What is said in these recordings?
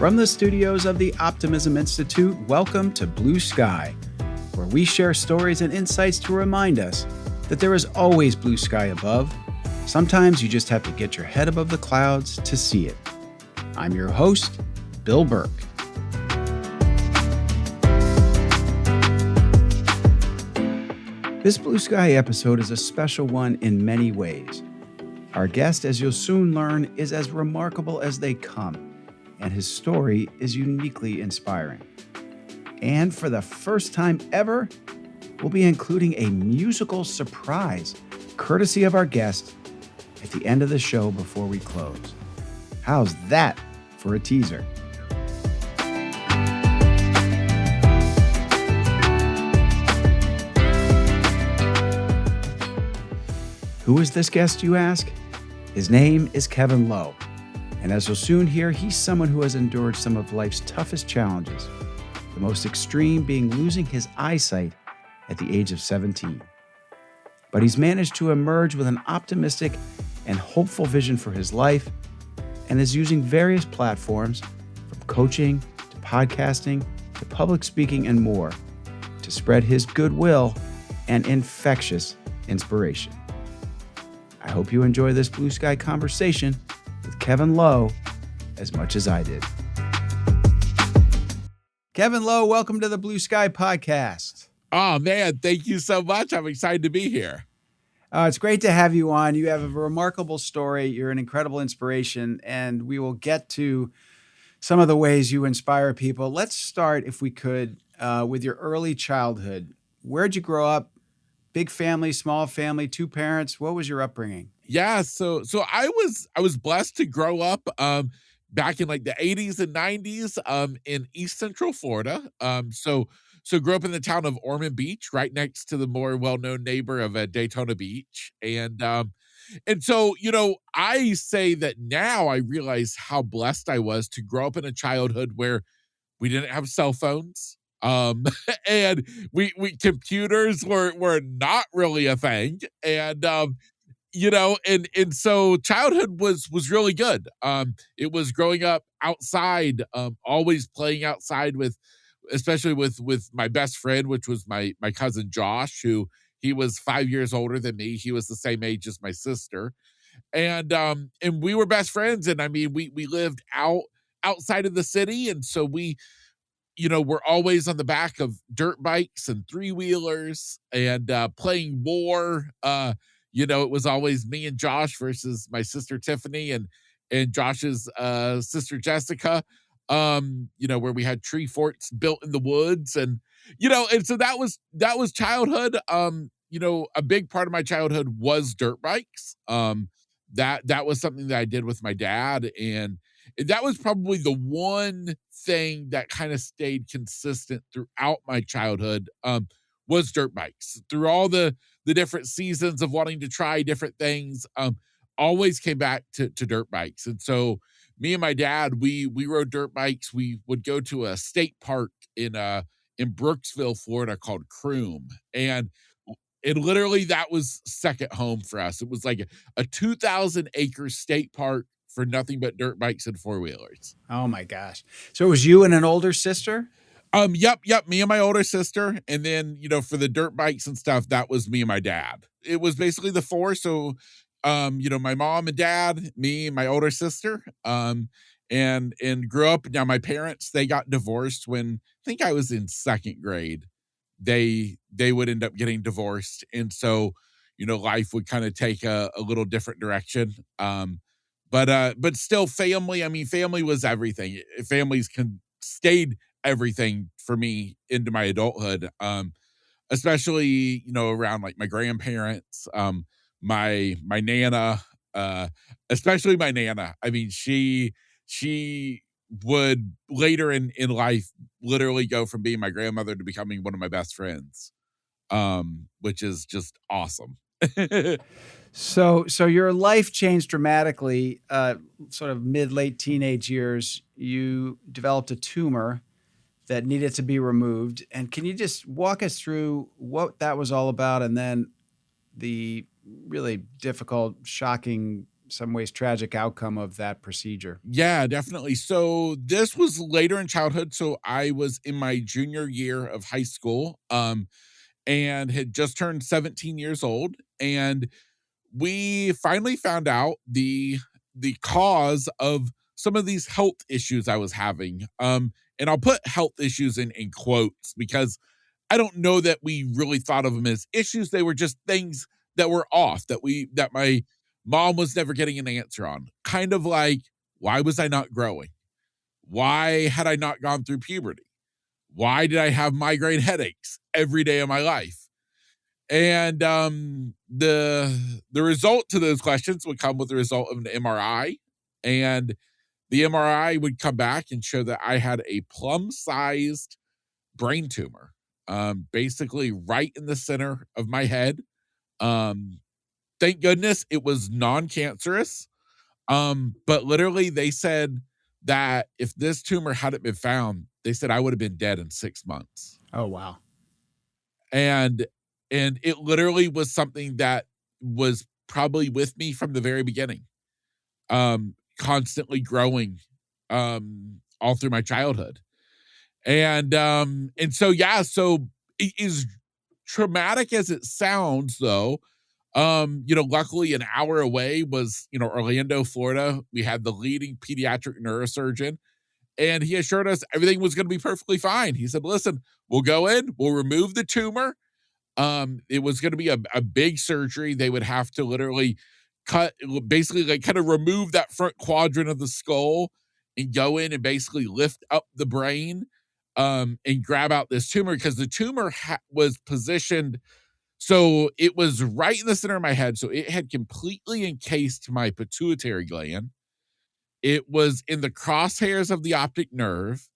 From the studios of the Optimism Institute, welcome to Blue Sky, where we share stories and insights to remind us that there is always blue sky above. Sometimes you just have to get your head above the clouds to see it. I'm your host, Bill Burke. This Blue Sky episode is a special one in many ways. Our guest, as you'll soon learn, is as remarkable as they come, and his story is uniquely inspiring. And for the first time ever, we'll be including a musical surprise, courtesy of our guest, at the end of the show before we close. How's that for a teaser? Who is this guest, you ask? His name is Kevin Lowe. And as you'll soon hear, he's someone who has endured some of life's toughest challenges, the most extreme being losing his eyesight at the age of 17. But he's managed to emerge with an optimistic and hopeful vision for his life and is using various platforms, from coaching to podcasting to public speaking and more, to spread his goodwill and infectious inspiration. I hope you enjoy this Blue Sky conversation with Kevin Lowe as much as I did. Kevin Lowe, welcome to the Blue Sky podcast. Oh, man, thank you so much. I'm excited to be here. It's great to have you on. You have a remarkable story. You're an incredible inspiration, and we will get to some of the ways you inspire people. Let's start, if we could, with your early childhood. Where'd you grow up? Big family, small family, two parents? What was your upbringing? Yeah, so I was blessed to grow up back in like the 80s and 90s in East Central Florida. So grew up in the town of Ormond Beach, right next to the more well-known neighbor of Daytona Beach. And so, I say that now I realize how blessed I was to grow up in a childhood where we didn't have cell phones. And we computers were not really a thing. And and so childhood was really good. It was growing up outside, always playing outside especially with my best friend, which was my cousin Josh, who he was 5 years older than me. He was the same age as my sister. And we were best friends. And I mean, we lived outside of the city. And so we're always on the back of dirt bikes and three-wheelers and playing war. It was always me and Josh versus my sister Tiffany and Josh's sister Jessica, where we had tree forts built in the woods. And so that was childhood. A big part of my childhood was dirt bikes. That was something that I did with my dad. And that was probably the one thing that kind of stayed consistent throughout my childhood, was dirt bikes. Through all the different seasons of wanting to try different things, always came back to dirt bikes. And so me and my dad, we rode dirt bikes. We would go to a state park in Brooksville, Florida, called Croom. And literally that was second home for us. It was like a 2,000-acre state park for nothing but dirt bikes and four-wheelers. Oh my gosh. So it was you and an older sister? Yep. Me and my older sister. And then, for the dirt bikes and stuff, that was me and my dad. It was basically the four. So, my mom and dad, me and my older sister, and grew up. Now my parents, they got divorced when I think I was in second grade. They would end up getting divorced. And so, life would kind of take a little different direction. But still family. I mean, family was everything. Families stayed everything for me into my adulthood. Especially, around like my grandparents, my Nana, especially my Nana. I mean, she would later in life literally go from being my grandmother to becoming one of my best friends, which is just awesome. So your life changed dramatically, sort of late teenage years. You developed a tumor that needed to be removed. And can you just walk us through what that was all about, and then the really difficult, shocking some ways tragic outcome of that procedure. Yeah, definitely. So this was later in childhood. So I was in my junior year of high school, and had just turned 17 years old. And we finally found out the cause of some of these health issues I was having. And I'll put health issues in quotes because I don't know that we really thought of them as issues. They were just things that were off that my mom was never getting an answer on. Kind of like, why was I not growing? Why had I not gone through puberty? Why did I have migraine headaches every day of my life? And the result to those questions would come with the result of an MRI, and the MRI would come back and show that I had a plum-sized brain tumor, basically right in the center of my head. Thank goodness it was non-cancerous. But literally they said that if this tumor hadn't been found, they said I would have been dead in 6 months. Oh, wow. And it literally was something that was probably with me from the very beginning, constantly growing, all through my childhood. And so, yeah, so as traumatic as it sounds, though, luckily an hour away was, Orlando, Florida. We had the leading pediatric neurosurgeon, and he assured us everything was going to be perfectly fine. He said, listen, we'll go in, we'll remove the tumor. It was going to be a big surgery. They would have to literally basically like kind of remove that front quadrant of the skull and go in and basically lift up the brain, and grab out this tumor because the tumor was positioned. So it was right in the center of my head. So it had completely encased my pituitary gland. It was in the crosshairs of the optic nerve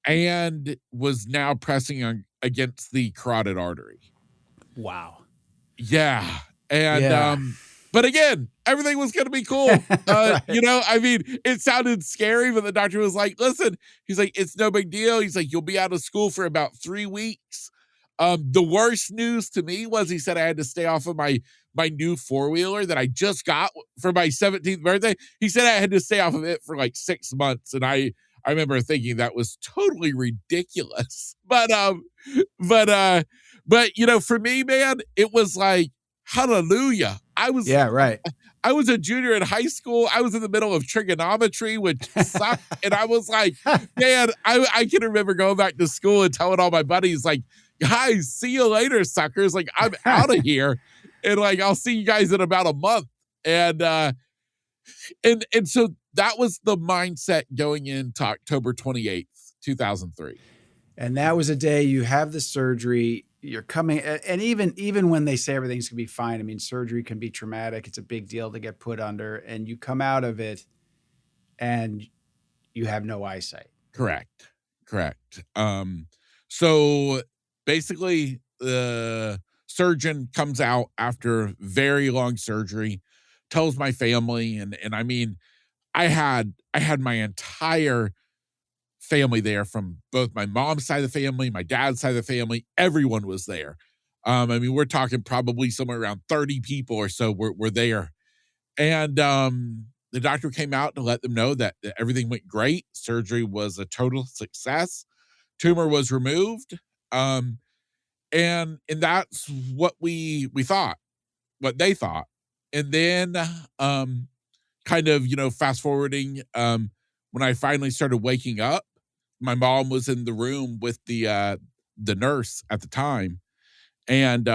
and was now pressing against the carotid artery. Wow. Yeah. And, Yeah. but again, everything was going to be cool. Right. I mean, it sounded scary, but the doctor was like, listen, he's like, it's no big deal. He's like, you'll be out of school for about 3 weeks. The worst news to me was he said I had to stay off of my new four-wheeler that I just got for my 17th birthday. He said I had to stay off of it for like 6 months. And I remember thinking that was totally ridiculous. But for me, man, it was like, hallelujah. Yeah, right. I was a junior in high school. I was in the middle of trigonometry, which sucked. And I was like, man, I can remember going back to school and telling all my buddies, like, guys, see you later, suckers. Like, I'm out of here. And like, I'll see you guys in about a month. And so that was the mindset going into October 28th, 2003. And that was a day you have the surgery, you're coming, and even when they say everything's gonna be fine, I mean, surgery can be traumatic. It's a big deal to get put under, and you come out of it and you have no eyesight. Correct. So basically the surgeon comes out after very long surgery, tells my family, and I mean, I had my entire family there from both my mom's side of the family, my dad's side of the family. Everyone was there. I mean, we're talking probably somewhere around 30 people or so were there. And the doctor came out to let them know that everything went great. Surgery was a total success. Tumor was removed. And that's what we thought, what they thought. And then kind of, fast forwarding, when I finally started waking up, my mom was in the room with the nurse at the time. And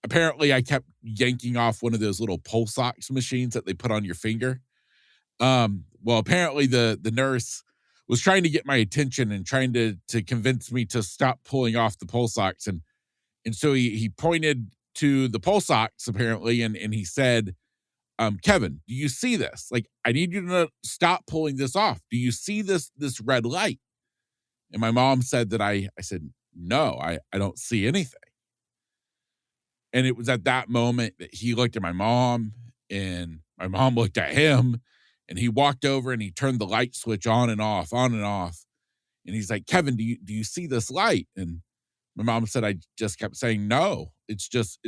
apparently I kept yanking off one of those little pulse ox machines that they put on your finger. Well, apparently the nurse was trying to get my attention and trying to convince me to stop pulling off the pulse ox. And so he pointed to the pulse ox apparently, and he said, Kevin, do you see this? Like, I need you to stop pulling this off. Do you see this red light? And my mom said that I said, no, I don't see anything. And it was at that moment that he looked at my mom and my mom looked at him, and he walked over and he turned the light switch on and off. And he's like, Kevin, do you see this light? And my mom said, I just kept saying, no, it's just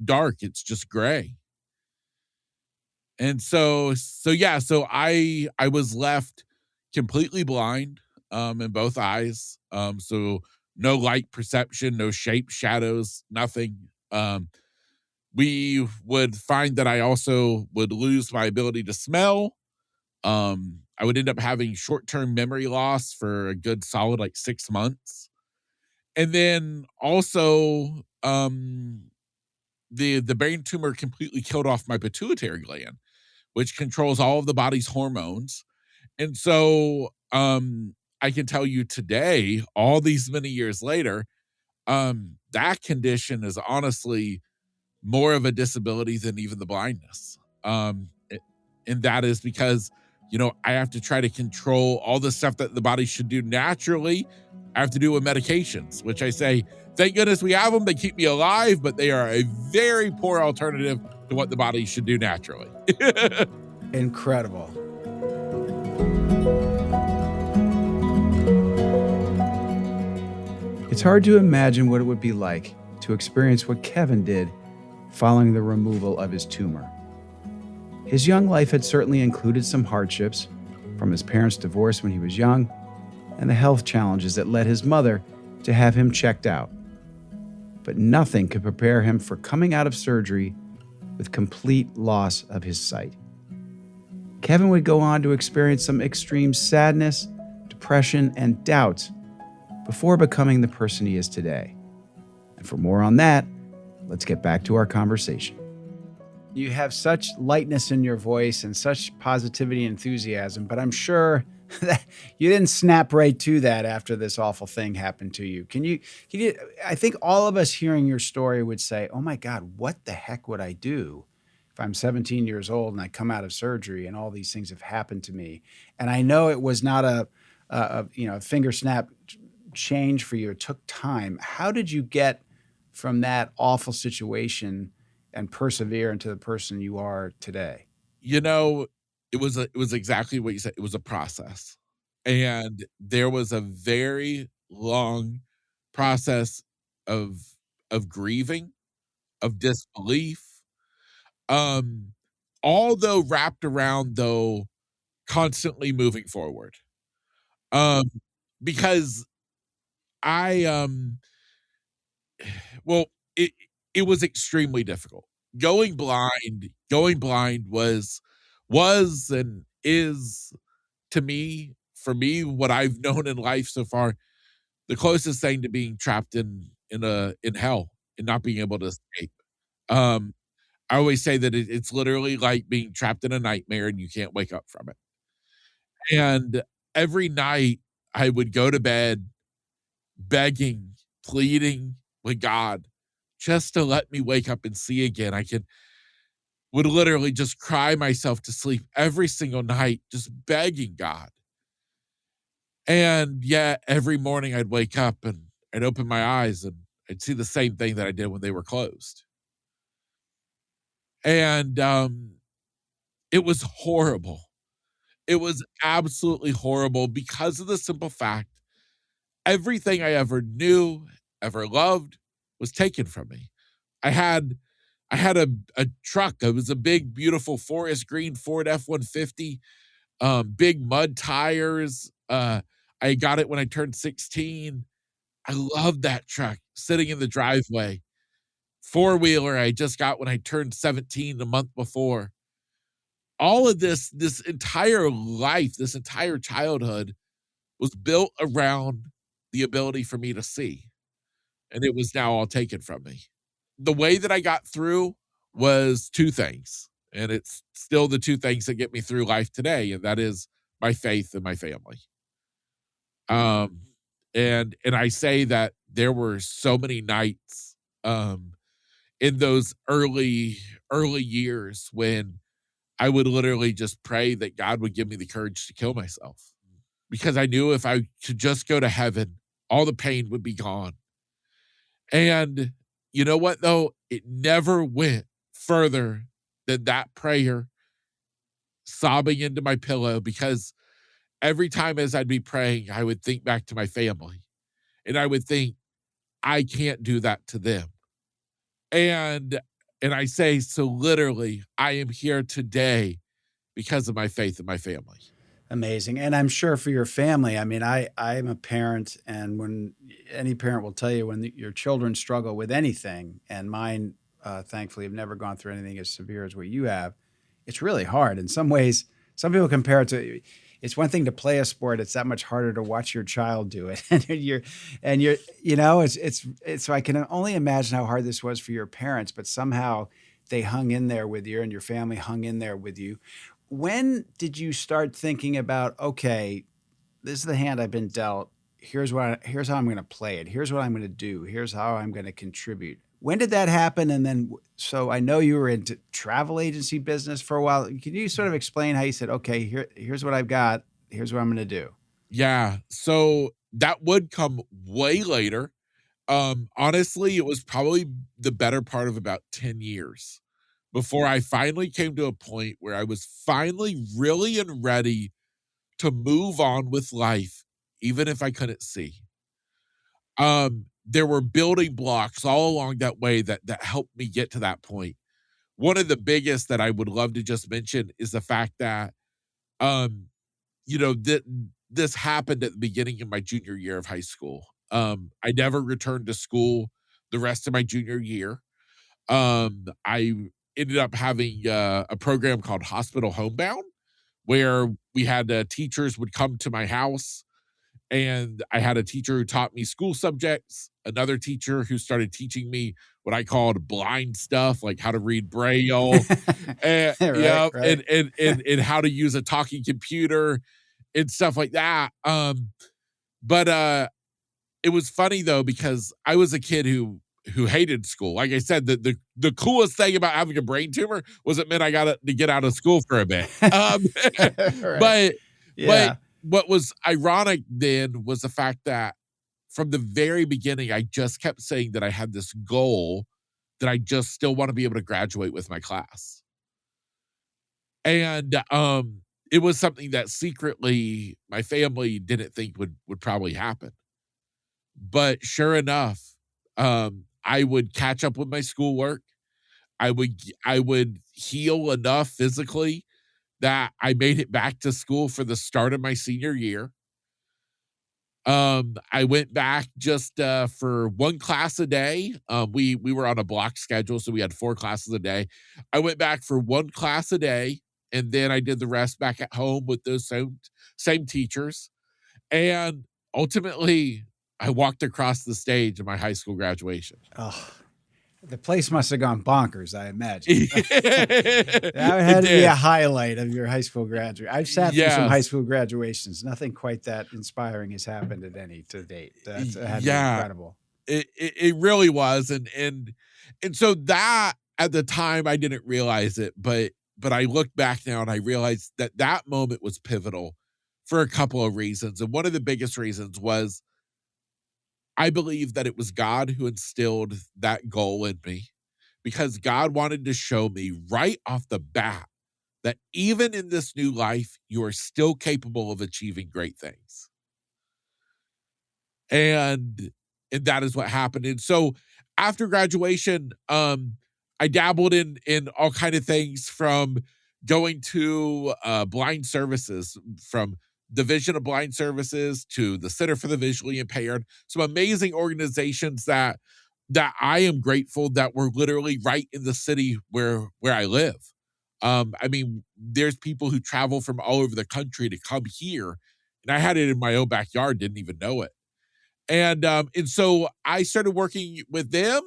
dark. It's just gray. And yeah, so I was left completely blind, in both eyes, so no light perception, no shape, shadows, nothing. We would find that I also would lose my ability to smell. I would end up having short-term memory loss for a good solid, like, 6 months. And then also, the brain tumor completely killed off my pituitary gland, which controls all of the body's hormones. And so, I can tell you today, all these many years later, that condition is honestly more of a disability than even the blindness. And that is because, I have to try to control all the stuff that the body should do naturally. I have to do with medications, which I say, thank goodness we have them. They keep me alive, but they are a very poor alternative to what the body should do naturally. Incredible. It's hard to imagine what it would be like to experience what Kevin did following the removal of his tumor. His young life had certainly included some hardships, from his parents' divorce when he was young, and the health challenges that led his mother to have him checked out. But nothing could prepare him for coming out of surgery with complete loss of his sight. Kevin would go on to experience some extreme sadness, depression, and doubts before becoming the person he is today. And for more on that, let's get back to our conversation. You have such lightness in your voice and such positivity and enthusiasm, but I'm sure that you didn't snap right to that after this awful thing happened to you. I think all of us hearing your story would say, oh my God, what the heck would I do if I'm 17 years old and I come out of surgery and all these things have happened to me? And I know it was not a finger snap change for you. It took time. How did you get from that awful situation and persevere into the person you are today? You know, it was exactly what you said. It was a process. And there was a very long process of grieving, of disbelief, um, although wrapped around though constantly moving forward. Um, because I well, it was extremely difficult. Going blind was and is to me, for me, what I've known in life so far, the closest thing to being trapped in hell and not being able to escape. Um, I always say that it's literally like being trapped in a nightmare and you can't wake up from it. And every night I would go to bed begging, pleading with God just to let me wake up and see again. Would literally just cry myself to sleep every single night, just begging God. And yet every morning I'd wake up and I'd open my eyes and I'd see the same thing that I did when they were closed. And it was horrible. It was absolutely horrible because of the simple fact everything I ever knew, ever loved was taken from me. I had I had a truck. It was a big, beautiful forest green Ford F-150, big mud tires. I got it when I turned 16. I loved that truck sitting in the driveway. Four-wheeler I just got when I turned 17 the month before. All of this entire life, this entire childhood was built around the ability for me to see, and it was now all taken from me. The way that I got through was 2 things, and it's still the 2 things that get me through life today, and that is my faith and my family. Um, and I say that there were so many nights, in those early years when I would literally just pray that God would give me the courage to kill myself, because I knew if I could just go to heaven, all the pain would be gone. And you know what, though? It never went further than that prayer, sobbing into my pillow, because every time as I'd be praying, I would think back to my family and I would think, I can't do that to them. And And I say, so literally, I am here today because of my faith in my family. Amazing. And I'm sure for your family, I mean, I'm a parent, and when any parent will tell you when your children struggle with anything, and mine, thankfully, have never gone through anything as severe as what you have, it's really hard. In some ways, some people compare it to, it's one thing to play a sport. It's that much harder to watch your child do it. And you're, it's, so I can only imagine how hard this was for your parents, but somehow they hung in there with you and your family hung in there with you. When did you start thinking about, okay, this is the hand I've been dealt. Here's how I'm going to play it. Here's what I'm going to do. Here's how I'm going to contribute. When did that happen? And then, so I know you were into travel agency business for a while. Can you sort of explain how you said, okay, here's what I've got. Here's what I'm going to do. Yeah. So that would come way later. Honestly, it was probably the better part of about 10 years before I finally came to a point where I was finally really and ready to move on with life, even if I couldn't see. There were building blocks all along that way that helped me get to that point. One of the biggest that I would love to just mention is the fact that, um, this happened at the beginning of my junior year of high school. I never returned to school the rest of my junior year. I ended up having a program called Hospital Homebound, where we had teachers would come to my house, and I had a teacher who taught me school subjects, another teacher who started teaching me what I called blind stuff, like how to read Braille, and Right, right. and how to use a talking computer and stuff like that. But it was funny though, because I was a kid who hated school. Like I said, the coolest thing about having a brain tumor was it meant I got to get out of school for a bit. Right. But but Yeah. what was ironic then was the fact that from the very beginning, I just kept saying that I had this goal that I just still want to be able to graduate with my class. And it was something that secretly my family didn't think would probably happen. But sure enough, I would catch up with my schoolwork. I would heal enough physically that I made it back to school for the start of my senior year. I went back just for one class a day. We were on a block schedule, so we had 4 classes a day. I went back for one class a day, and then I did the rest back at home with those same teachers. And ultimately, I walked across the stage of my high school graduation. Oh, the place must have gone bonkers, I imagine. That It had to be a did. highlight of your high school graduate. I've sat through some high Yes. school graduations. Nothing quite that inspiring has happened at any to date. That had to be Yeah. incredible. It really was, and so that at the time I didn't realize it, but I look back now and I realized that that moment was pivotal for a couple of reasons, and one of the biggest reasons was I believe that it was God who instilled that goal in me, because God wanted to show me right off the bat that even in this new life, you are still capable of achieving great things. And and that is what happened. And so after graduation, I dabbled in all kind of things, from going to blind services, from Division of Blind Services to the Center for the Visually Impaired. Some amazing organizations that I am grateful that were literally right in the city where I live. I mean, there's people who travel from all over the country to come here, and I had it in my own backyard, didn't even know it. And so I started working with them.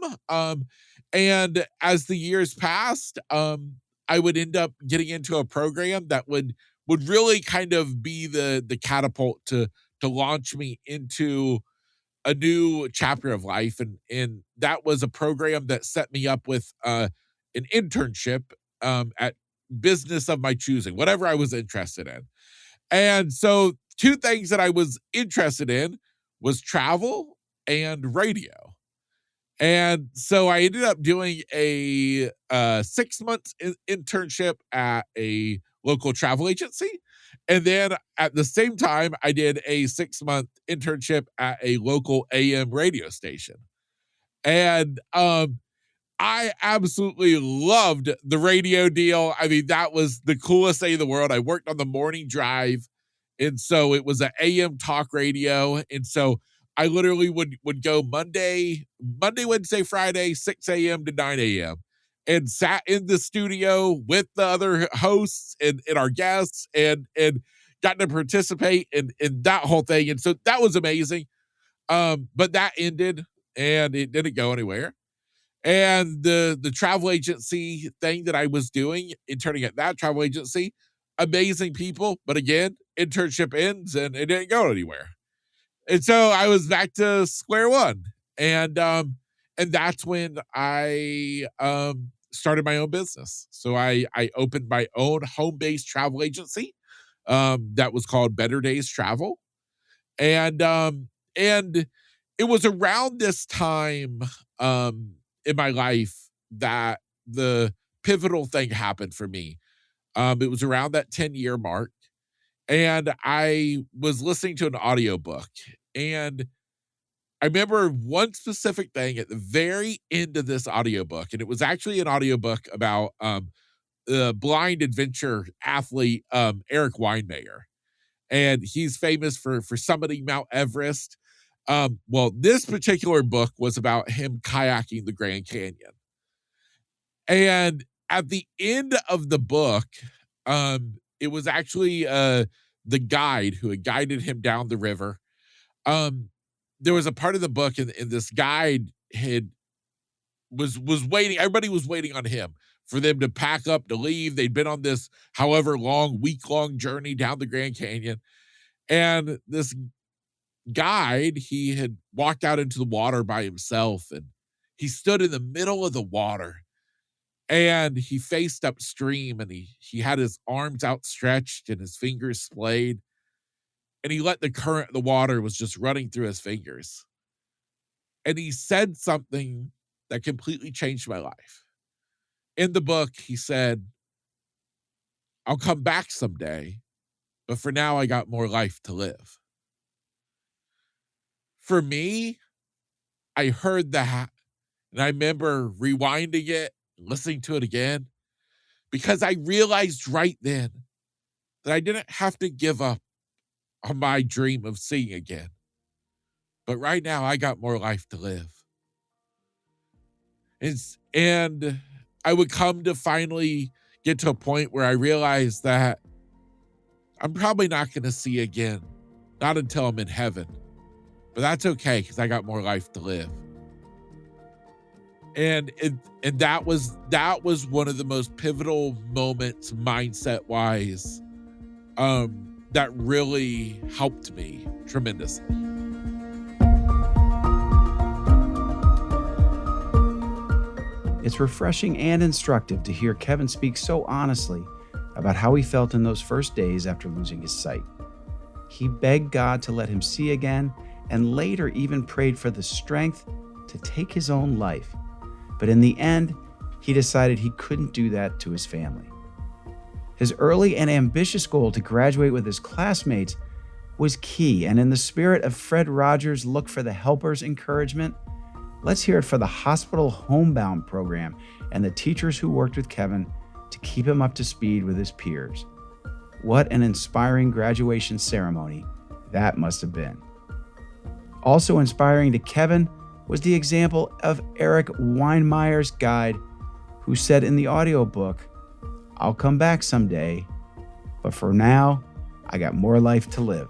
And as the years passed, I would end up getting into a program that would really kind of be the catapult to launch me into a new chapter of life. And that was a program that set me up with an internship at business of my choosing, whatever I was interested in. And so two things that I was interested in was travel and radio. And so I ended up doing a 6 months internship at a local travel agency. And then at the same time, I did a 6 month internship at a local AM radio station. And I absolutely loved the radio deal. I mean, that was the coolest thing in the world. I worked on the morning drive, and so it was an AM talk radio, and so I literally would go Monday, Wednesday, Friday, 6 a.m. to 9 a.m. and sat in the studio with the other hosts and our guests and got to participate in that whole thing. And so that was amazing. But that ended and it didn't go anywhere. And the travel agency thing that I was doing, interning at that travel agency, amazing people, but again, internship ends and it didn't go anywhere. And so I was back to square one. And that's when I started my own business. So I opened my own home-based travel agency that was called Better Days Travel. And it was around this time in my life that the pivotal thing happened for me. It was around that 10-year mark, and I was listening to an audiobook, and I remember one specific thing at the very end of this audiobook, and it was actually an audiobook about the blind adventure athlete Eric Weinmayer, and he's famous for summiting Mount Everest. Well, this particular book was about him kayaking the Grand Canyon. And at the end of the book, it was actually the guide who had guided him down the river. There was a part of the book, and this guide was waiting. Everybody was waiting on him for them to pack up to leave. They'd been on this however week-long journey down the Grand Canyon. And this guide, he had walked out into the water by himself, and he stood in the middle of the water, and he faced upstream, and he had his arms outstretched and his fingers splayed, and he let the current of the water was just running through his fingers. And he said something that completely changed my life. In the book, he said, "I'll come back someday, but for now, I got more life to live." For me, I heard that, and I remember rewinding it, listening to it again, because I realized right then that I didn't have to give up on my dream of seeing again. But right now, I got more life to live. And I would come to finally get to a point where I realized that I'm probably not going to see again, not until I'm in heaven. But that's okay, because I got more life to live. And that was one of the most pivotal moments mindset wise that really helped me tremendously. It's refreshing and instructive to hear Kevin speak so honestly about how he felt in those first days after losing his sight. He begged God to let him see again, and later even prayed for the strength to take his own life. But in the end, he decided he couldn't do that to his family. His early and ambitious goal to graduate with his classmates was key, and in the spirit of Fred Rogers' Look for the Helpers encouragement, let's hear it for the hospital homebound program and the teachers who worked with Kevin to keep him up to speed with his peers. What an inspiring graduation ceremony that must have been. Also inspiring to Kevin was the example of Eric Weinmeyer's guide, who said in the audiobook, "I'll come back someday, but for now, I got more life to live."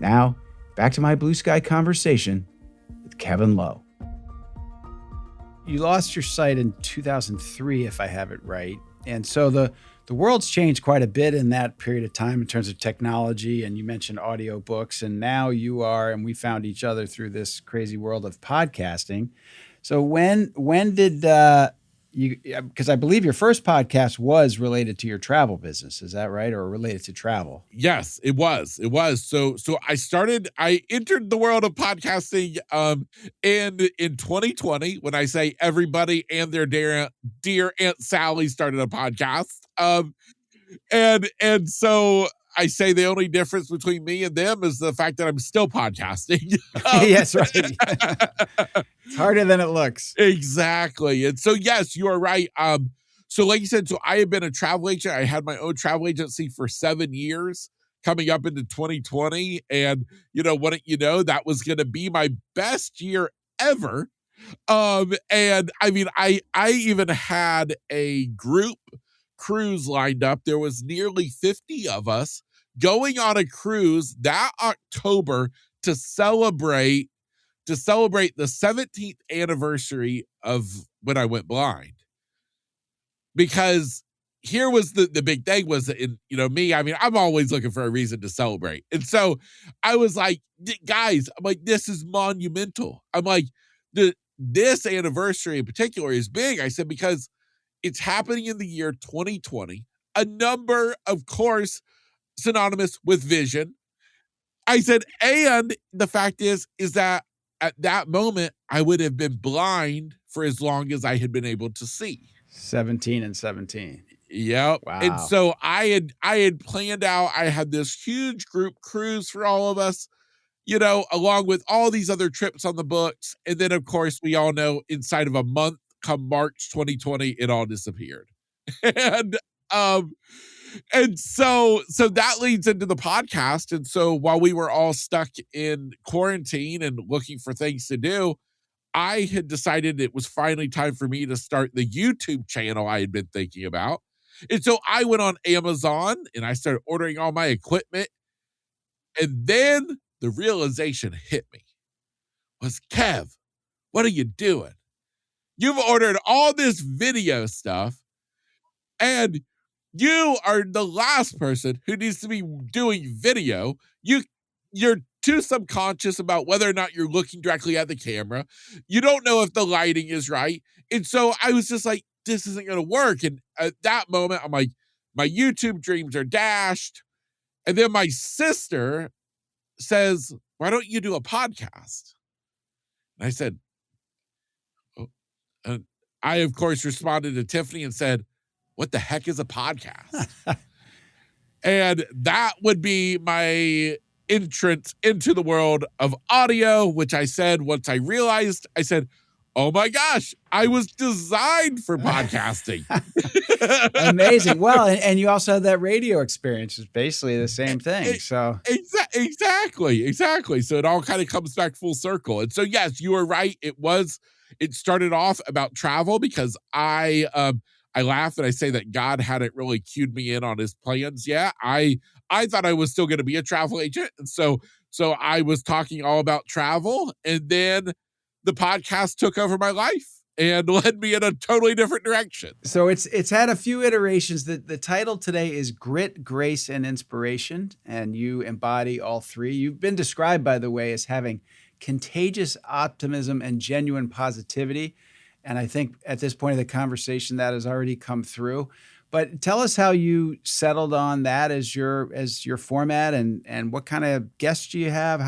Now, back to my blue sky conversation with Kevin Lowe. You lost your sight in 2003, if I have it right. And so the world's changed quite a bit in that period of time in terms of technology. And you mentioned audiobooks, and now you are, and we found each other through this crazy world of podcasting. So when did you, because I believe your first podcast was related to your travel business. Is that right? Or related to travel? Yes, it was. It was. So I entered the world of podcasting in 2020, when I say everybody and their dear Aunt Sally started a podcast. And so I say the only difference between me and them is the fact that I'm still podcasting. Yes, right. It's harder than it looks. Exactly. And so, yes, you are right. So like you said, so I have been a travel agent. I had my own travel agency for 7 years coming up into 2020. And wouldn't you know, that was going to be my best year ever. And I mean, I even had a group cruise lined up. There was nearly 50 of us going on a cruise that October to celebrate the 17th anniversary of when I went blind. Because here was the big thing was that me, I mean, I'm always looking for a reason to celebrate. And so I was like, guys, I'm like, this is monumental. I'm like, this anniversary in particular is big. I said, because it's happening in the year 2020, a number, of course, synonymous with vision. I said, and the fact is that at that moment, I would have been blind for as long as I had been able to see. 17 and 17. Yep. Wow. And so I had planned out, I had this huge group cruise for all of us, along with all these other trips on the books. And then, of course, we all know inside of a month, come March 2020, it all disappeared. And so that leads into the podcast. And so while we were all stuck in quarantine and looking for things to do, I had decided it was finally time for me to start the YouTube channel I had been thinking about. And so I went on Amazon and I started ordering all my equipment. And then the realization hit me was, Kev, what are you doing? You've ordered all this video stuff and you are the last person who needs to be doing video. You're too subconscious about whether or not you're looking directly at the camera. You don't know if the lighting is right. And so I was just like, this isn't going to work. And at that moment, I'm like, my YouTube dreams are dashed. And then my sister says, why don't you do a podcast? And I said, oh. And I, of course, responded to Tiffany and said, what the heck is a podcast? And that would be my entrance into the world of audio, which I said, once I realized, I said, oh my gosh, I was designed for podcasting. Amazing. Well, and you also had that radio experience. It's basically the same thing. So exactly. So it all kind of comes back full circle. And so, yes, you were right. It started off about travel because I laugh and I say that God hadn't really cued me in on his plans yet. I thought I was still going to be a travel agent. And so I was talking all about travel, and then the podcast took over my life and led me in a totally different direction. So it's had a few iterations. The title today is Grit, Grace, and Inspiration, and you embody all three. You've been described, by the way, as having contagious optimism and genuine positivity. And I think at this point of the conversation, that has already come through. But tell us how you settled on that as your format, and what kind of guests do you have?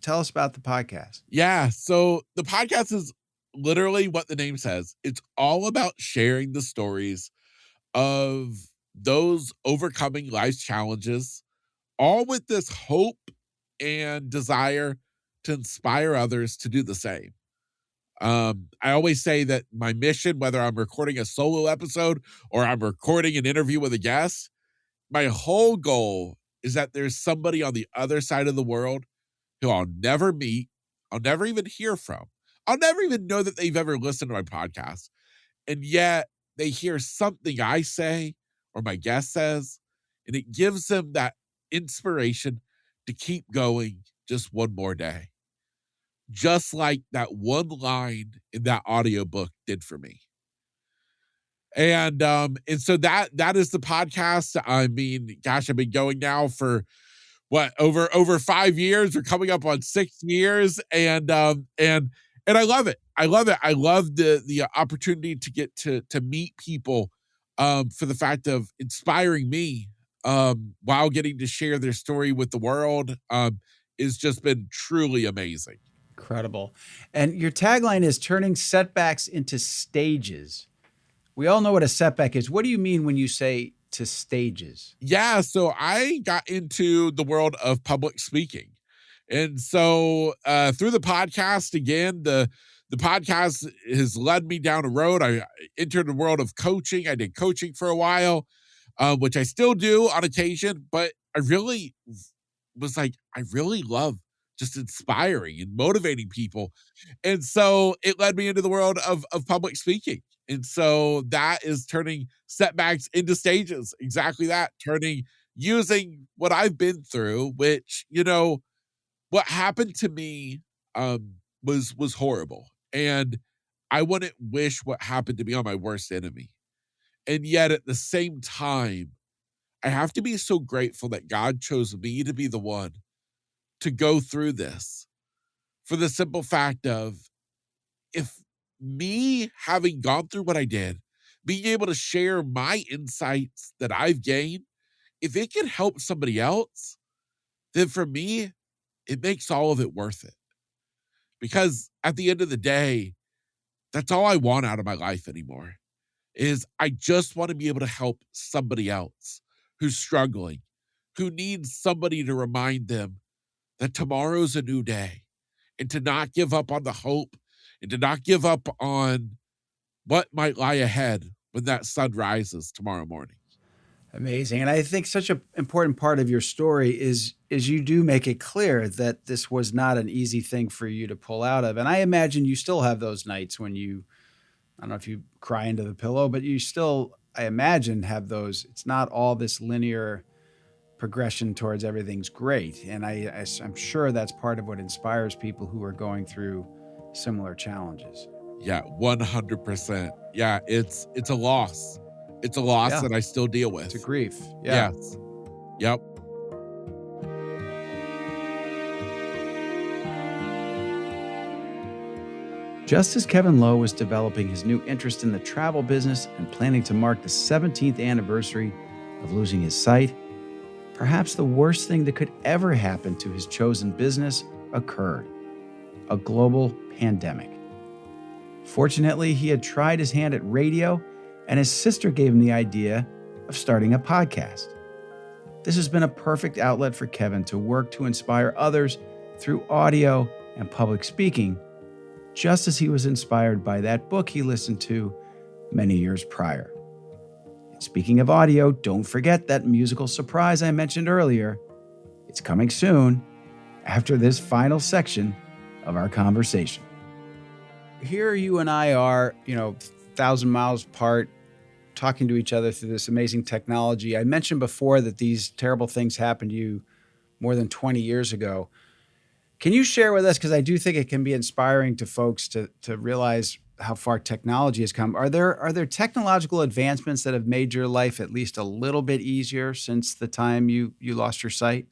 Tell us about the podcast. Yeah, so the podcast is literally what the name says. It's all about sharing the stories of those overcoming life's challenges, all with this hope and desire to inspire others to do the same. I always say that my mission, whether I'm recording a solo episode or I'm recording an interview with a guest, my whole goal is that there's somebody on the other side of the world who I'll never meet, I'll never even hear from. I'll never even know that they've ever listened to my podcast. And yet they hear something I say or my guest says, and it gives them that inspiration to keep going just one more day. Just like that one line in that audiobook did for me. And so that is the podcast. I mean, gosh, I've been going now for over 5 years. We're coming up on 6 years, and I love it. I love the opportunity to get to meet people for the fact of inspiring me while getting to share their story with the world has just been truly amazing. Incredible. And your tagline is turning setbacks into stages. We all know what a setback is. What do you mean when you say to stages? Yeah, so I got into the world of public speaking. And so through the podcast, again, the podcast has led me down a road. I entered the world of coaching. I did coaching for a while, which I still do on occasion, but I really was like, I really love just inspiring and motivating people. And so it led me into the world of public speaking. And so that is turning setbacks into stages. Exactly that, using what I've been through, which, what happened to me was horrible. And I wouldn't wish what happened to me on my worst enemy. And yet at the same time, I have to be so grateful that God chose me to be the one to go through this, for the simple fact of, if me having gone through what I did, being able to share my insights that I've gained, if it can help somebody else, then for me, it makes all of it worth it. Because at the end of the day, that's all I want out of my life anymore, is I just want to be able to help somebody else who's struggling, who needs somebody to remind them that tomorrow's a new day, and to not give up on the hope, and to not give up on what might lie ahead when that sun rises tomorrow morning. Amazing. And I think such an important part of your story is you do make it clear that this was not an easy thing for you to pull out of. And I imagine you still have those nights when I don't know if you cry into the pillow, but you still, I imagine, have those. It's not all this linear progression towards everything's great. And I'm sure that's part of what inspires people who are going through similar challenges. Yeah, 100%. Yeah, it's a loss. It's a loss that I still deal with. It's a grief. Yeah. Yes. Yep. Just as Kevin Lowe was developing his new interest in the travel business and planning to mark the 17th anniversary of losing his sight, perhaps the worst thing that could ever happen to his chosen business occurred: a global pandemic. Fortunately, he had tried his hand at radio, and his sister gave him the idea of starting a podcast. This has been a perfect outlet for Kevin to work to inspire others through audio and public speaking, just as he was inspired by that book he listened to many years prior. And speaking of audio, don't forget that musical surprise I mentioned earlier. It's coming soon, after this final section of our conversation. Here you and I are, 1,000 miles apart, talking to each other through this amazing technology. I mentioned before that these terrible things happened to you more than 20 years ago. Can you share with us, because I do think it can be inspiring to folks to realize how far technology has come. Are there technological advancements that have made your life at least a little bit easier since the time you lost your sight?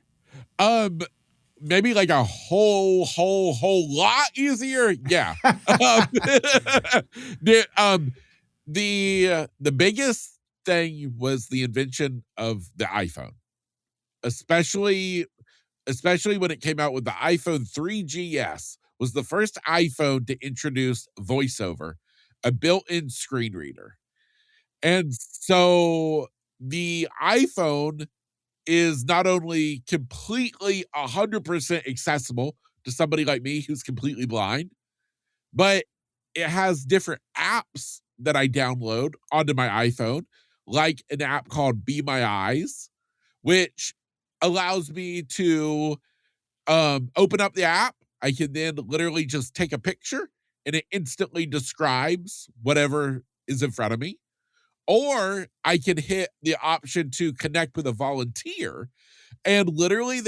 Maybe like a whole lot easier. Yeah. The biggest thing was the invention of the iPhone, especially when it came out with the iPhone 3GS. Was the first iPhone to introduce VoiceOver, a built-in screen reader. And so the iPhone is not only completely 100% accessible to somebody like me who's completely blind, but it has different apps that I download onto my iPhone, like an app called Be My Eyes, which allows me to open up the app. I can then literally just take a picture and it instantly describes whatever is in front of me. Or I can hit the option to connect with a volunteer, and literally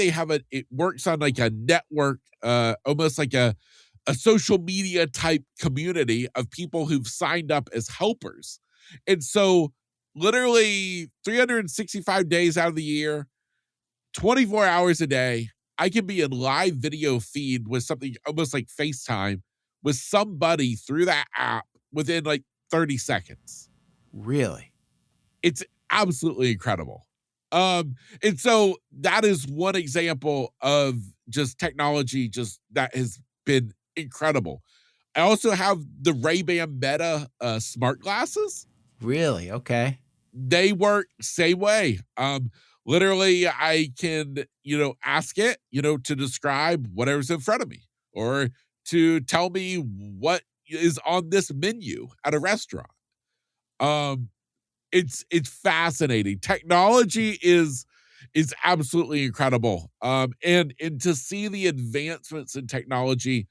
it works on like a network, almost like a social media type community of people who've signed up as helpers. And so literally 365 days out of the year, 24 hours a day, I can be in live video feed with something almost like FaceTime with somebody through that app within like 30 seconds. Really? It's absolutely incredible. And so that is one example of just technology that has been incredible. I also have the Ray-Ban Meta smart glasses. Really? Okay. They work same way. Literally, I can, ask it, to describe whatever's in front of me or to tell me what is on this menu at a restaurant. Um, it's fascinating. Technology is absolutely incredible. And to see the advancements in technology,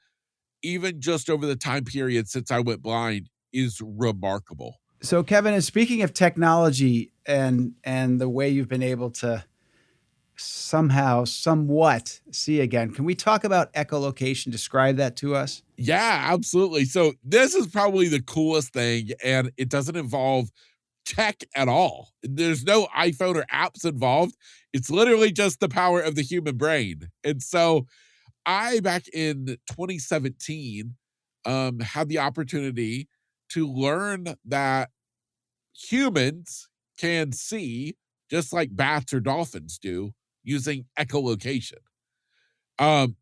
even just over the time period since I went blind, is remarkable. So, Kevin, and speaking of technology and the way you've been able to somehow, somewhat see again, can we talk about echolocation? Describe that to us. Yeah, absolutely. So this is probably the coolest thing, and it doesn't involve tech at all. There's no iPhone or apps involved. It's literally just the power of the human brain. And so I, back in 2017, had the opportunity to learn that humans can see just like bats or dolphins do using echolocation. Um,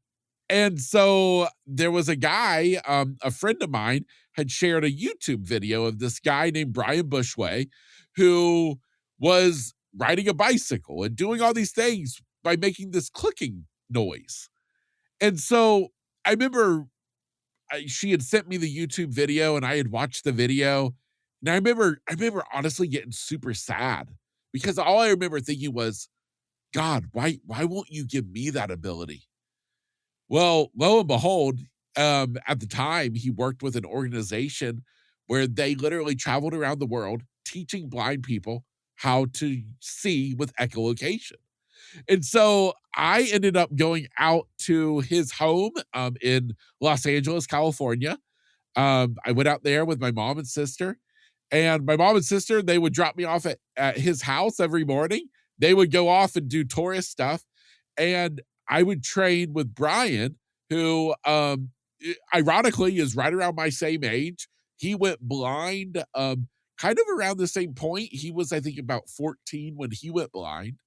and so there was a guy, a friend of mine had shared a YouTube video of this guy named Brian Bushway who was riding a bicycle and doing all these things by making this clicking noise. And so I remember she had sent me the YouTube video and I had watched the video. And I remember honestly getting super sad because all I remember thinking was, God, why won't you give me that ability? Well, lo and behold, at the time, he worked with an organization where they literally traveled around the world teaching blind people how to see with echolocation. And so I ended up going out to his home in Los Angeles, California. I went out there with my mom and sister, and my mom and sister, they would drop me off at his house every morning. They would go off and do tourist stuff. And I would train with Brian, who ironically is right around my same age. He went blind kind of around the same point. He was, I think, about 14 when he went blind.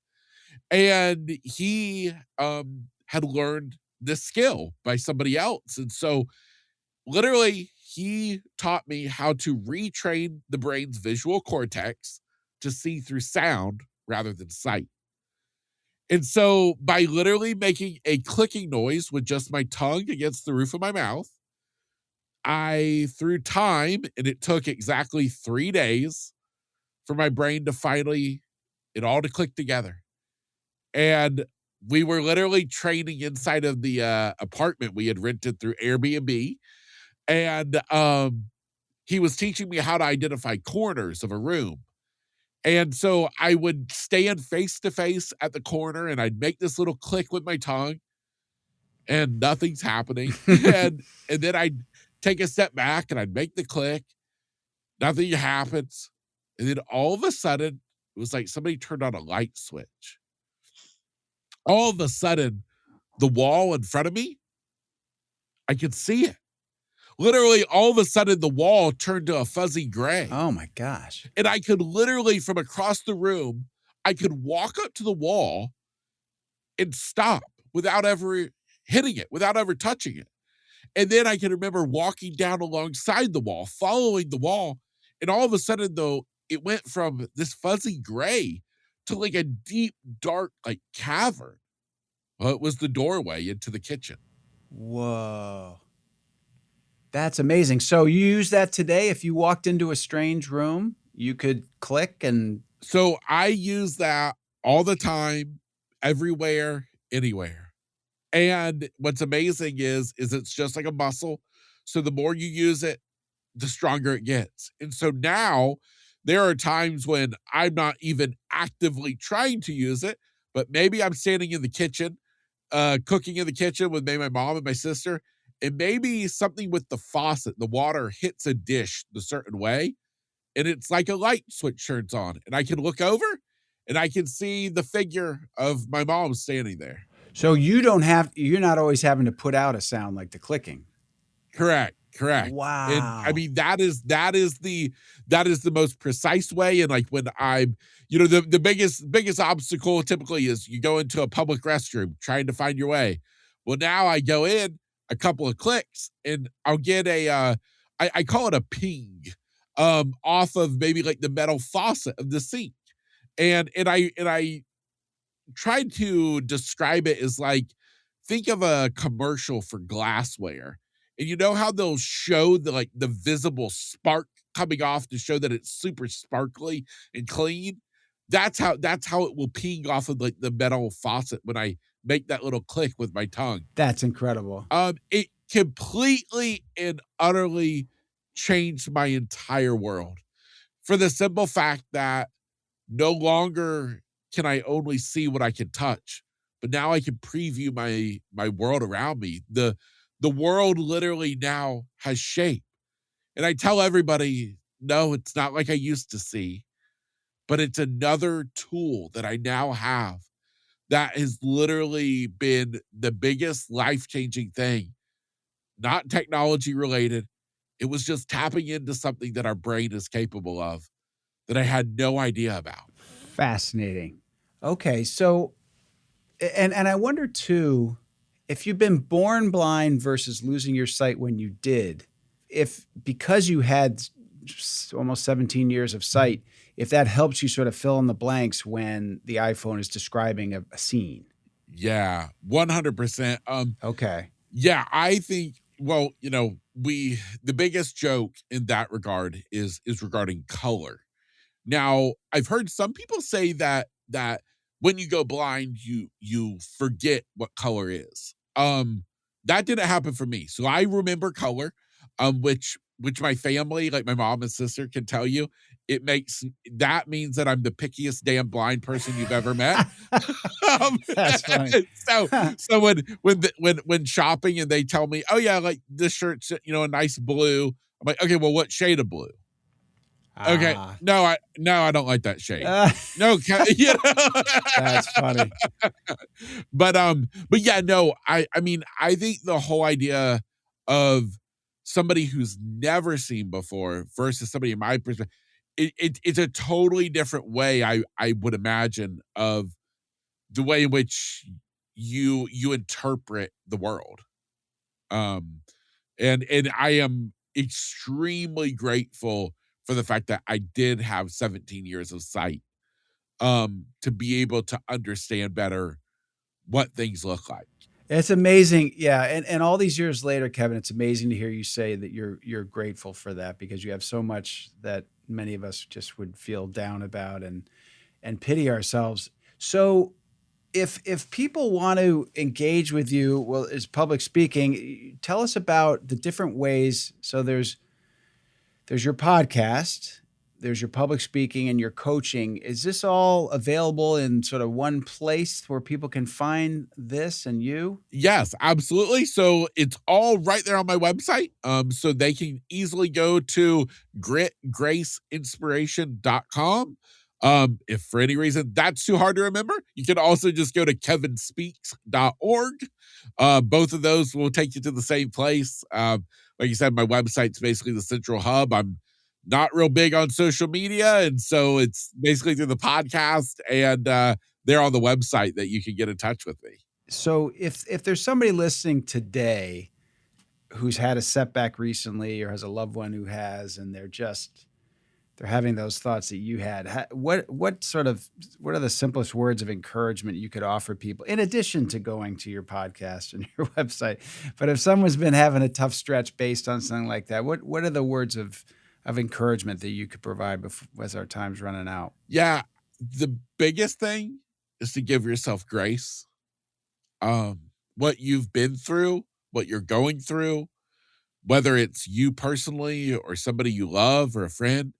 And he had learned this skill by somebody else. And so literally, he taught me how to retrain the brain's visual cortex to see through sound rather than sight. And so by literally making a clicking noise with just my tongue against the roof of my mouth, through time, and it took exactly 3 days for my brain to finally, it all to click together. And we were literally training inside of the apartment we had rented through Airbnb. And he was teaching me how to identify corners of a room. And so I would stand face to face at the corner and I'd make this little click with my tongue and nothing's happening. And then I'd take a step back and I'd make the click, nothing happens. And then all of a sudden, it was like somebody turned on a light switch. All of a sudden, the wall in front of me, I could see it. Literally, all of a sudden, the wall turned to a fuzzy gray. Oh my gosh. And I could literally, from across the room, I could walk up to the wall and stop without ever hitting it, without ever touching it. And then I can remember walking down alongside the wall, following the wall. And all of a sudden, though, it went from this fuzzy gray to like a deep, dark, like cavern. Well, it was the doorway into the kitchen. Whoa. That's amazing. So you use that today? If you walked into a strange room, you could click and... So I use that all the time, everywhere, anywhere. And what's amazing is it's just like a muscle. So the more you use it, the stronger it gets. And so now there are times when I'm not even actively trying to use it, but maybe I'm standing in the kitchen, cooking in the kitchen with maybe my mom and my sister, and maybe something with the faucet, the water hits a dish the certain way, and it's like a light switch turns on, and I can look over, and I can see the figure of my mom standing there. So you're not always having to put out a sound like the clicking. Correct. Wow. And I mean, that is the most precise way. And like when I'm, the biggest obstacle typically is you go into a public restroom trying to find your way. Well, now I go in a couple of clicks and I'll get I call it a ping. off of maybe like the metal faucet of the sink. And I tried to describe it as like, think of a commercial for glassware. And you know how they'll show the visible spark coming off to show that it's super sparkly and clean? That's how it will ping off of like the metal faucet when I make that little click with my tongue. That's incredible. It completely and utterly changed my entire world for the simple fact that no longer can I only see what I can touch, but now I can preview my world around me. The world literally now has shape. And I tell everybody, no, it's not like I used to see, but it's another tool that I now have that has literally been the biggest life-changing thing, not technology related. It was just tapping into something that our brain is capable of that I had no idea about. Fascinating. Okay, so and I wonder too, if you've been born blind versus losing your sight when you did, if because you had almost 17 years of sight, if that helps you sort of fill in the blanks when the iPhone is describing a scene. Yeah, 100%. Okay. Yeah, I think, well, the biggest joke in that regard is regarding color. Now, I've heard some people say that when you go blind, you forget what color is. That didn't happen for me. So I remember color, which my family, like my mom and sister, can tell you. That means that I'm the pickiest damn blind person you've ever met. That's funny. So when shopping and they tell me, oh yeah, like this shirt's a nice blue. I'm like, okay, well, what shade of blue? Okay. No, I don't like that shade. No, That's funny. But yeah, no, I mean, I think the whole idea of somebody who's never seen before versus somebody in my perspective, it's a totally different way, I would imagine, of the way in which you interpret the world. And I am extremely grateful for the fact that I did have 17 years of sight, to be able to understand better what things look like. It's amazing. Yeah. And all these years later, Kevin, it's amazing to hear you say that you're grateful for that because you have so much that many of us just would feel down about and pity ourselves. So if people want to engage with you, well, as public speaking, tell us about the different ways. So there's your podcast, there's your public speaking and your coaching. Is this all available in sort of one place where people can find this and you? Yes, absolutely. So it's all right there on my website. So they can easily go to gritgraceinspiration.com. If for any reason that's too hard to remember, you can also just go to kevinspeaks.org. Both of those will take you to the same place. Like you said, my website's basically the central hub. I'm not real big on social media, and so it's basically through the podcast and they're on the website that you can get in touch with me. So if there's somebody listening today who's had a setback recently or has a loved one who has, and they're having those thoughts that you had, what are the simplest words of encouragement you could offer people in addition to going to your podcast and your website? But if someone's been having a tough stretch based on something like that, what are the words of encouragement that you could provide as our time's running out? Yeah, the biggest thing is to give yourself grace. What you've been through, what you're going through, whether it's you personally or somebody you love or a friend,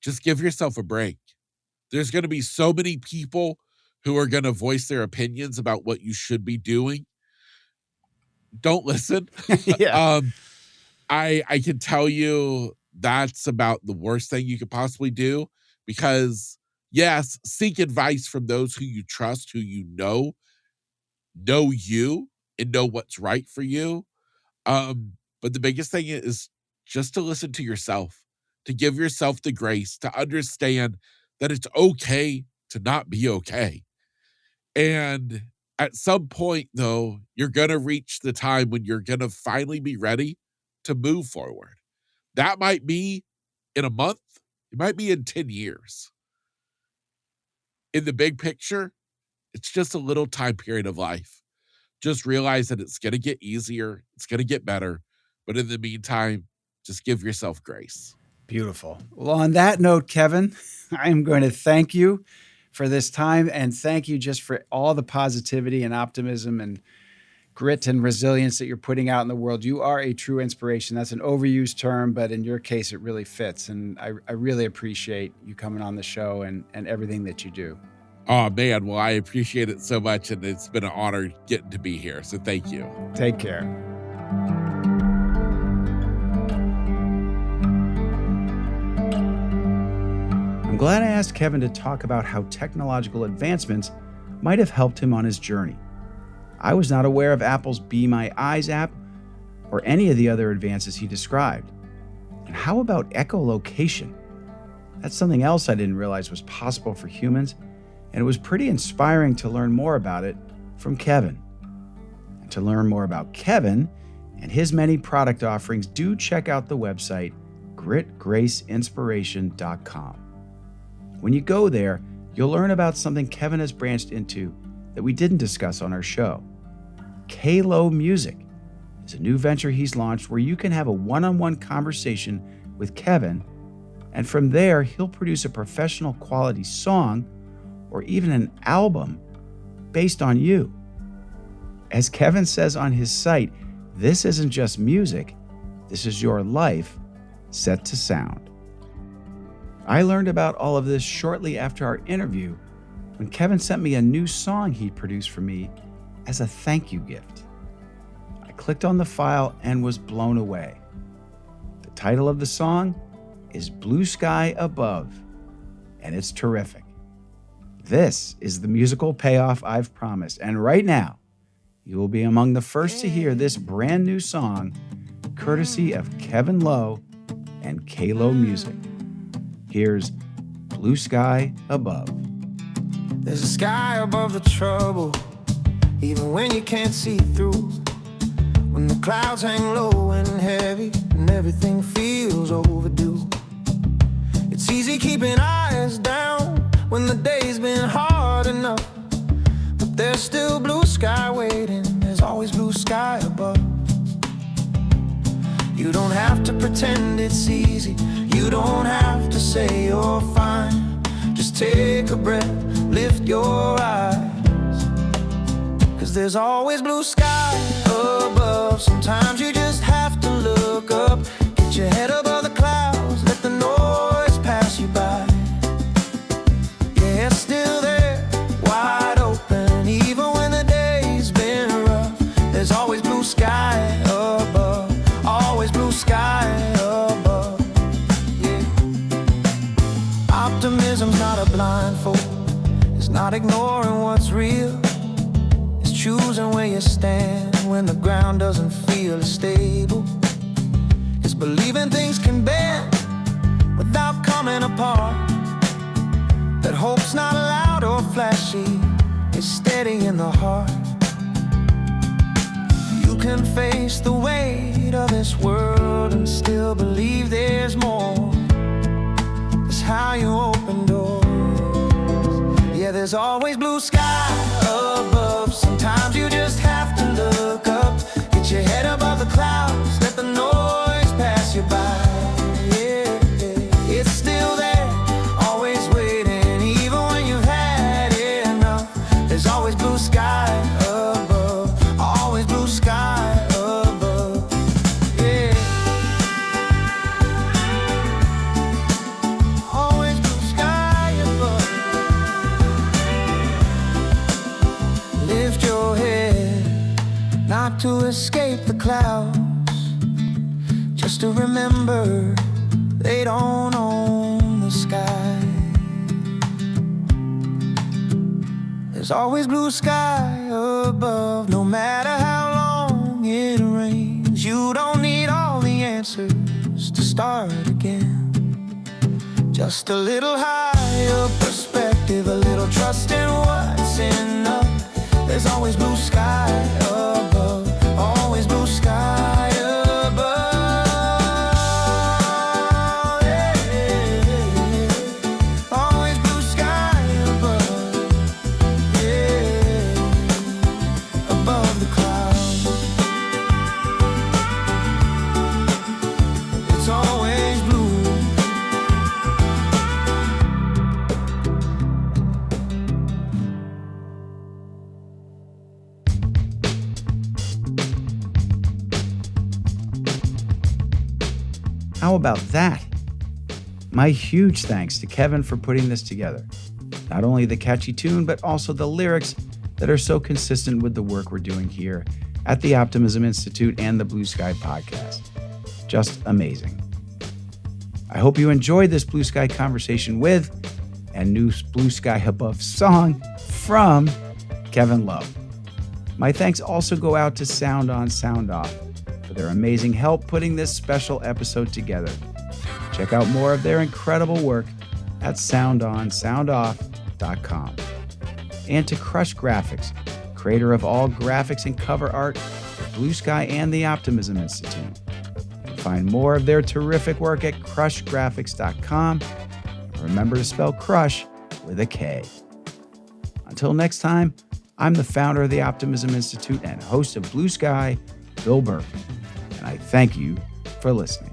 just give yourself a break. There's going to be so many people who are going to voice their opinions about what you should be doing. Don't listen. Yeah. I can tell you that's about the worst thing you could possibly do because, yes, seek advice from those who you trust, who you know you and know what's right for you. But the biggest thing is just to listen to yourself, to give yourself the grace, to understand that it's okay to not be okay. And at some point, though, you're going to reach the time when you're going to finally be ready to move forward. That might be in a month, it might be in 10 years. In the big picture, it's just a little time period of life. Just realize that it's going to get easier, it's going to get better, but in the meantime, just give yourself grace. Beautiful. Well, on that note, Kevin, I am going to thank you for this time, and thank you just for all the positivity and optimism and grit and resilience that you're putting out in the world. You are a true inspiration. That's an overused term, but in your case, it really fits. And I really appreciate you coming on the show and everything that you do. Oh, man. Well, I appreciate it so much, and it's been an honor getting to be here. So thank you. Take care. I'm glad I asked Kevin to talk about how technological advancements might have helped him on his journey. I was not aware of Apple's Be My Eyes app or any of the other advances he described. And how about echolocation? That's something else I didn't realize was possible for humans, and it was pretty inspiring to learn more about it from Kevin. And to learn more about Kevin and his many product offerings, do check out the website gritgraceinspiration.com. When you go there, you'll learn about something Kevin has branched into that we didn't discuss on our show. Lowe Music is a new venture he's launched where you can have a one-on-one conversation with Kevin, and from there, he'll produce a professional quality song or even an album based on you. As Kevin says on his site, this isn't just music, this is your life set to sound. I learned about all of this shortly after our interview when Kevin sent me a new song he produced for me as a thank you gift. I clicked on the file and was blown away. The title of the song is Blue Sky Above, and it's terrific. This is the musical payoff I've promised, and right now, you will be among the first to hear this brand new song, courtesy of Kevin Lowe and Lowe Music. Here's Blue Sky Above. There's a sky above the trouble, even when you can't see through. When the clouds hang low and heavy and everything feels overdue. It's easy keeping eyes down when the day's been hard enough. But there's still blue sky waiting, there's always blue sky above. You don't have to pretend it's easy, you don't have to say you're fine. Just take a breath, lift your eyes, 'cause there's always blue sky above. Sometimes you just have to look up, get your head above the clouds, let the noise pass you by. Yeah, it's still there, wide open, even when the day's been rough. There's always blue sky above, always blue sky above. Yeah. Optimism's not a blindfold, it's not ignoring what's real. It's choosing where you stand when the ground doesn't feel as stable. It's believing things can bend without coming apart. That hope's not loud or flashy, it's steady in the heart. You can face the weight of this world and still believe there's more. It's how you open doors. Yeah, there's always blue sky above. Sometimes you just have to look up, get your head above the clouds, let the noise pass you by. Yeah, yeah. It's still there, always waiting, even when you've had enough. There's always blue sky above, always blue sky above. Yeah. Always blue sky above. Lift your head, not to escape the clouds, just to remember they don't own the sky. There's always blue sky above, no matter how long it rains. You don't need all the answers to start again. Just a little higher perspective, a little trust in what's enough. There's always blue sky above, always blue sky above. Yeah, How about that? My huge thanks to Kevin for putting this together. Not only the catchy tune, but also the lyrics that are so consistent with the work we're doing here at the Optimism Institute and the Blue Sky Podcast. Just amazing. I hope you enjoyed this Blue Sky conversation with and new Blue Sky Above song from Kevin Lowe. My thanks also go out to Sound On, Sound Off for their amazing help putting this special episode together. Check out more of their incredible work at soundonsoundoff.com. And to Crush Graphics, creator of all graphics and cover art for Blue Sky and the Optimism Institute. You can find more of their terrific work at crushgraphics.com. Remember to spell crush with a K. Until next time, I'm the founder of the Optimism Institute and host of Blue Sky, Bill Burke, and I thank you for listening.